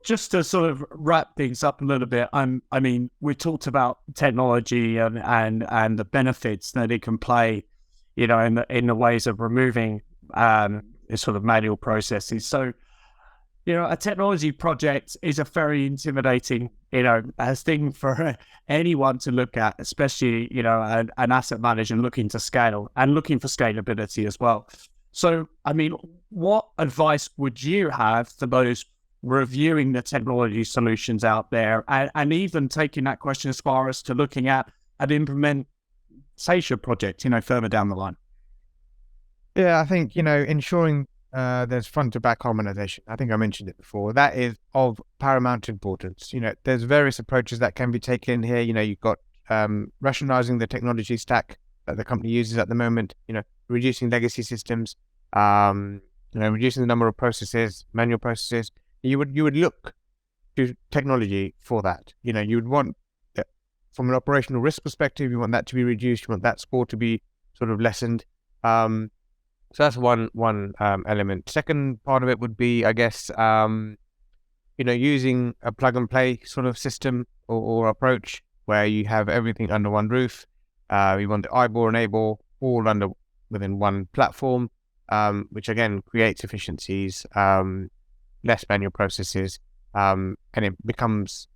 Just to sort of wrap things up a little bit, I mean, we talked about technology and the benefits that it can play, in the ways of removing sort of manual processes. So, a technology project is a very intimidating, a thing for anyone to look at, especially, an asset manager looking to scale and looking for scalability as well. So, I mean, what advice would you have for those reviewing the technology solutions out there and even taking that question as far as to looking at an implementation project, further down the line? Yeah, I think, ensuring there's front to back harmonization. I think I mentioned it before. That is of paramount importance. There's various approaches that can be taken here. You've got rationalizing the technology stack that the company uses at the moment, reducing legacy systems, reducing the number of processes, manual processes. You would look to technology for that. You would want, from an operational risk perspective, you want that to be reduced. You want that score to be sort of lessened. So that's one element. Second part of it would be, I guess, using a plug and play sort of system or approach where you have everything under one roof. You want the IBOR and ABOR all within one platform, which again creates efficiencies, less manual processes, and it becomes,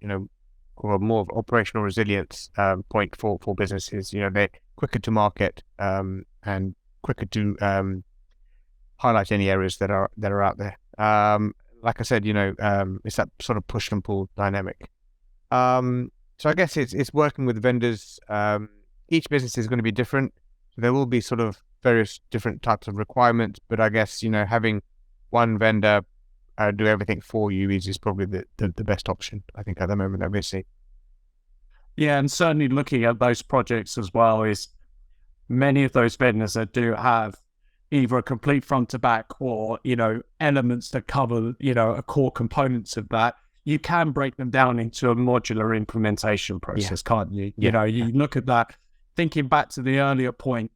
more of operational resilience point for businesses. They're quicker to market and quicker to highlight any areas that are out there. Like I said, it's that sort of push and pull dynamic. So I guess it's working with vendors. Each business is going to be different. So there will be sort of various different types of requirements, but I guess, having one vendor do everything for you is probably the best option, I think, at the moment that we see. Yeah, and certainly looking at those projects as well is many of those vendors that do have either a complete front to back or, elements that cover, a core components of that. You can break them down into a modular implementation process, can't you? You look at that, thinking back to the earlier point,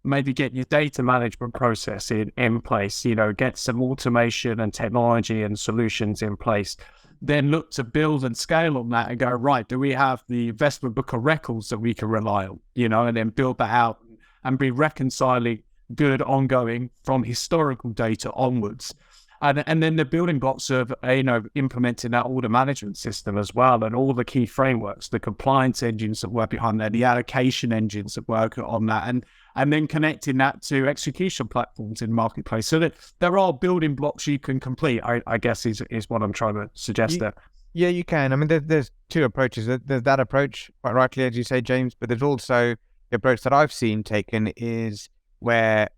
maybe get your data management process in place, get some automation and technology and solutions in place, then look to build and scale on that and go, right, do we have the investment book of records that we can rely on, and then build that out and be reconciling good ongoing from historical data onwards. And then the building blocks of, implementing that order management system as well, and all the key frameworks, the compliance engines that work behind that, the allocation engines that work on that, and then connecting that to execution platforms in marketplace. So that there are building blocks you can complete, I guess is what I'm trying to suggest there. Yeah, you can. I mean, there's two approaches. There's that approach, quite rightly, as you say, James, but there's also the approach that I've seen taken is where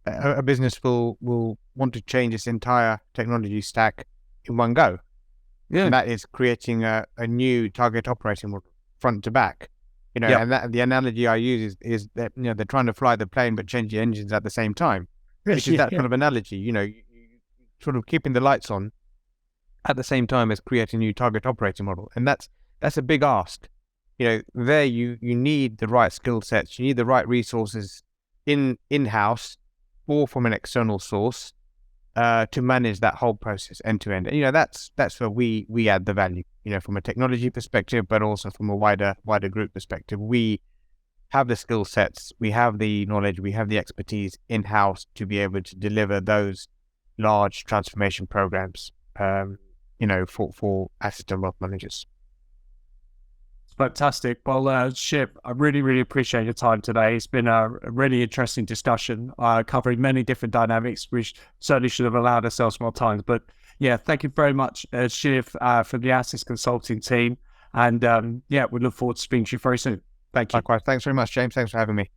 a business will want to change its entire technology stack in one go. Yeah. And that is creating a new target operating model, front to back. And that the analogy I use is that, they're trying to fly the plane but change the engines at the same time. Which is that kind of analogy, you sort of keeping the lights on at the same time as creating a new target operating model. And that's a big ask. There you need the right skill sets, you need the right resources in-house or from an external source to manage that whole process end to end. And that's where we add the value, from a technology perspective, but also from a wider group perspective. We have the skill sets, we have the knowledge, we have the expertise in-house to be able to deliver those large transformation programs, for asset and wealth managers. Fantastic. Well, Shiv, I really, really appreciate your time today. It's been a really interesting discussion, covering many different dynamics, which certainly should have allowed ourselves more time. But yeah, thank you very much, Shiv, from the Assets Consulting team. And we look forward to speaking to you very soon. Thank you. Likewise. Thanks very much, James. Thanks for having me.